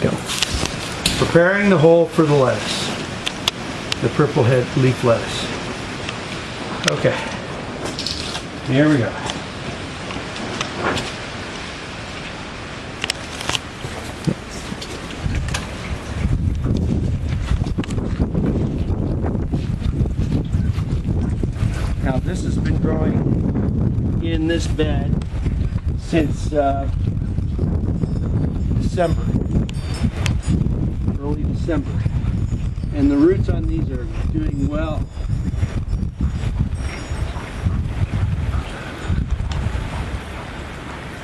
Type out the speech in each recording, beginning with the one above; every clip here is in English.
go. Preparing the hole for the lettuce. The purple head leaf lettuce. Okay. Here we go. Now this has been growing in this bed since December, early December, and the roots on these are doing well.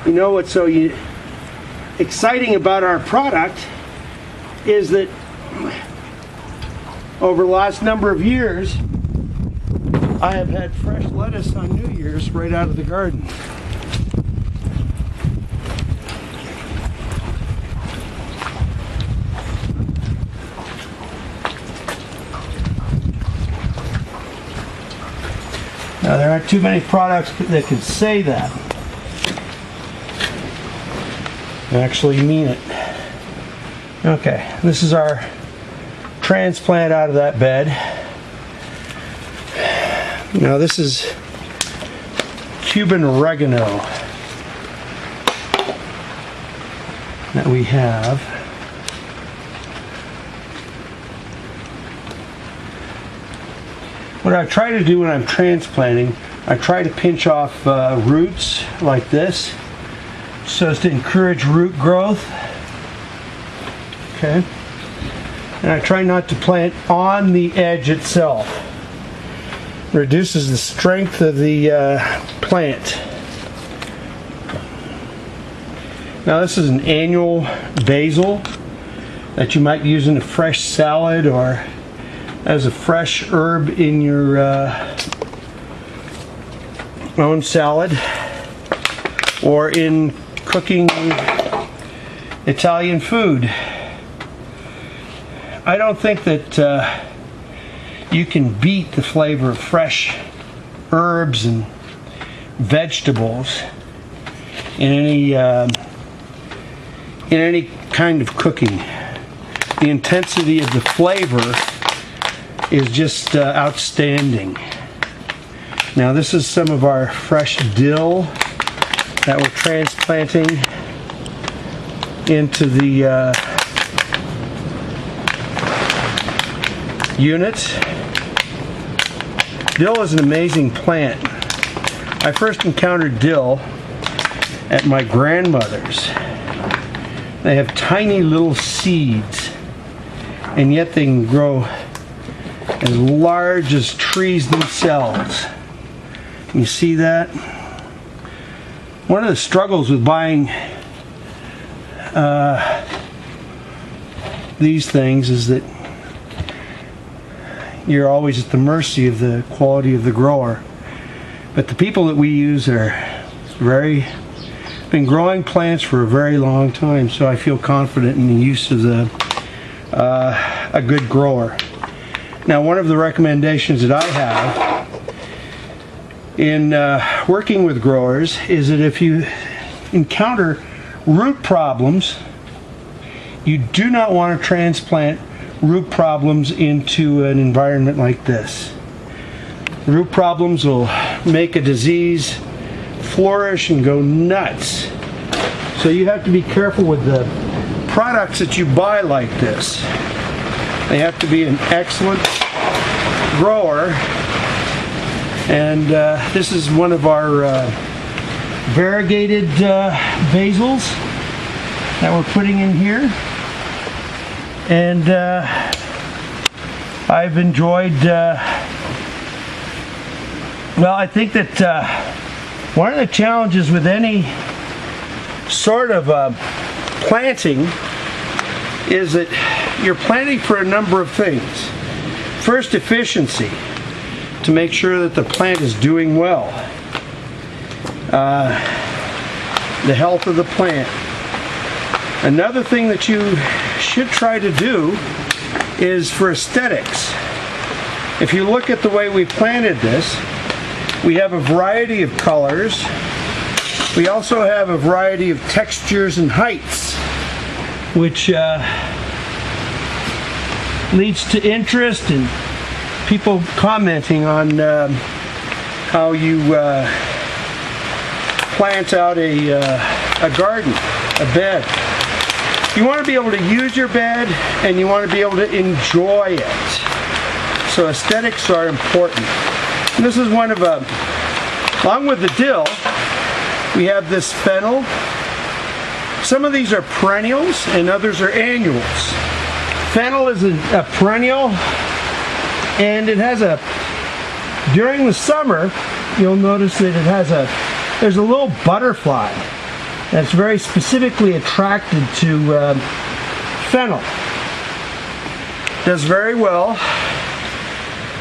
You know what's so exciting about our product is that over the last number of years I have had fresh lettuce on New Year's right out of the garden. Now there aren't too many products that can say that. Actually mean it. Okay, this is our transplant out of that bed. Now this is Cuban oregano that we have. What I try to do when I'm transplanting, I try to pinch off roots like this so as to encourage root growth. Okay. And I try not to plant on the edge itself. Reduces the strength of the plant. Now this is an annual basil that you might use in a fresh salad or as a fresh herb in your own salad or in cooking Italian food. I don't think that you can beat the flavor of fresh herbs and vegetables in any kind of cooking. The intensity of the flavor is just outstanding. Now this is some of our fresh dill that we're transplanting into the unit. Dill is an amazing plant. I first encountered dill at my grandmother's. They have tiny little seeds, and yet they can grow as large as trees themselves. You see that? One of the struggles with buying these things is that you're always at the mercy of the quality of the grower. But the people that we use are been growing plants for a very long time, so I feel confident in the use of a good grower. Now, one of the recommendations that I have in working with growers is that if you encounter root problems, you do not want to transplant root problems into an environment like this. Root problems will make a disease flourish and go nuts. So you have to be careful with the products that you buy like this. They have to be an excellent grower, and this is one of our variegated basils that we're putting in here. And I've enjoyed, well, I think that one of the challenges with any sort of planting is that you're planting for a number of things. First, efficiency, to make sure that the plant is doing well. The health of the plant. Another thing that you should try to do is for aesthetics. If you look at the way we planted this, we have a variety of colors. We also have a variety of textures and heights. which leads to interest and people commenting on how you plant out a garden, a bed. You want to be able to use your bed and you want to be able to enjoy it. So aesthetics are important. And this is one of along with the dill, we have this fennel. Some of these are perennials and others are annuals. Fennel is a perennial, and it has during the summer, you'll notice that there's a little butterfly that's very specifically attracted to fennel. Does very well,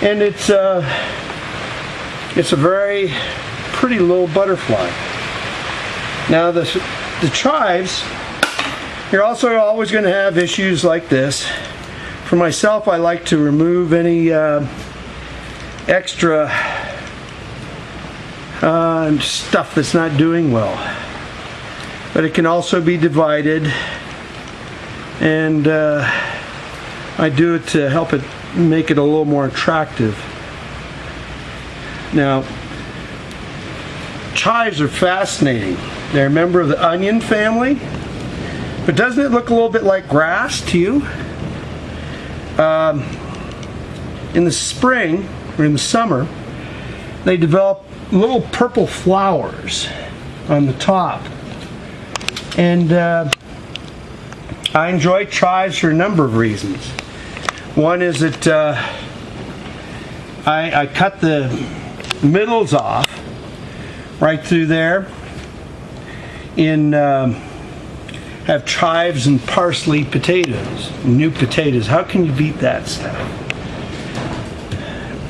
and it's a very pretty little butterfly. Now the chives, you're also always going to have issues like this. For myself, I like to remove any extra stuff that's not doing well. But it can also be divided, and I do it to help it make it a little more attractive. Now, chives are fascinating. They're a member of the onion family, but doesn't it look a little bit like grass to you? In the spring or in the summer, they develop little purple flowers on the top. And I enjoy chives for a number of reasons. One is that I cut the middles off right through there have chives and parsley potatoes, new potatoes. How can you beat that stuff?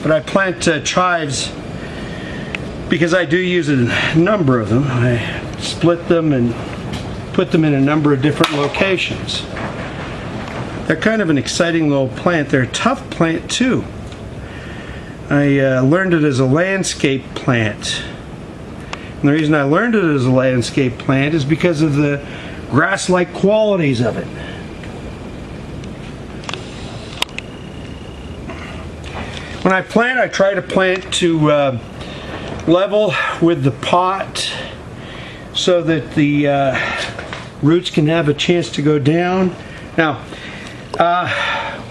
But I plant chives because I do use a number of them. I split them and put them in a number of different locations. They're kind of an exciting little plant. They're a tough plant too. I learned it as a landscape plant. And the reason I learned it as a landscape plant is because of the grass-like qualities of it. When I plant, I try to plant to level with the pot so that the roots can have a chance to go down. Now,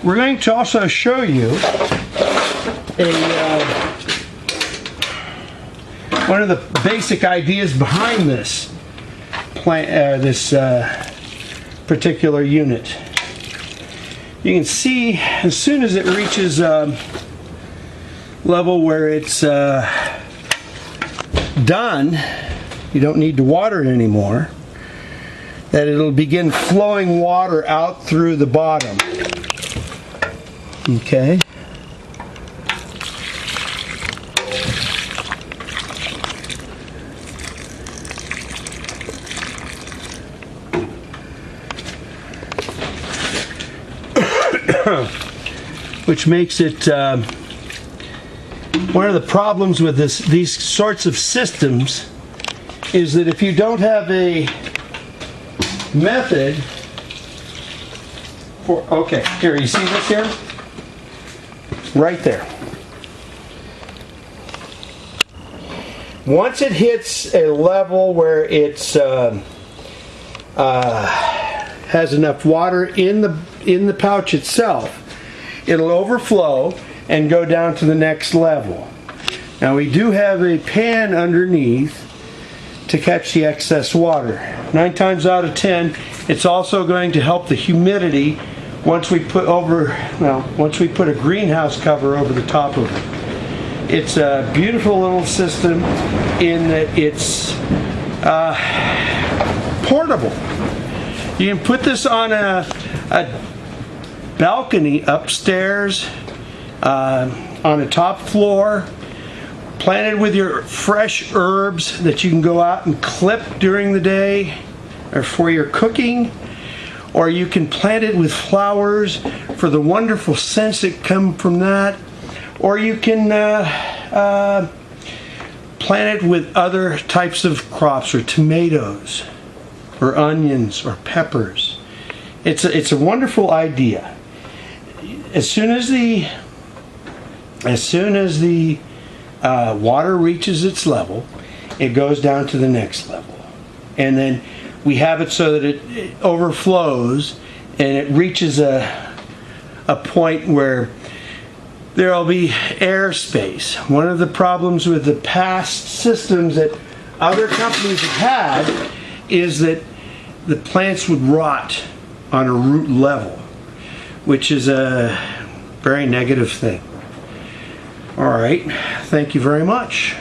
we're going to also show you one of the basic ideas behind this plant, this particular unit. You can see as soon as it reaches level where it's done, you don't need to water it anymore, that it'll begin flowing water out through the bottom. Okay. Which makes it one of the problems with these sorts of systems is that if you don't have a method for, okay, here, you see this here? Right there. Once it hits a level where it's has enough water in the pouch itself, it'll overflow and go down to the next level. Now we do have a pan underneath to catch the excess water. 9 times out of 10, it's also going to help the humidity once we put a greenhouse cover over the top of it. It's a beautiful little system in that it's portable. You can put this on a balcony upstairs, on a top floor, planted with your fresh herbs that you can go out and clip during the day or for your cooking, or you can plant it with flowers for the wonderful scents that come from that, or you can plant it with other types of crops, or tomatoes or onions or peppers. It's a wonderful idea. As soon as the water reaches its level, it goes down to the next level, and then we have it so that it overflows and it reaches a point where there'll be airspace. One of the problems with the past systems that other companies have had is that the plants would rot on a root level, which is a very negative thing. All right, thank you very much.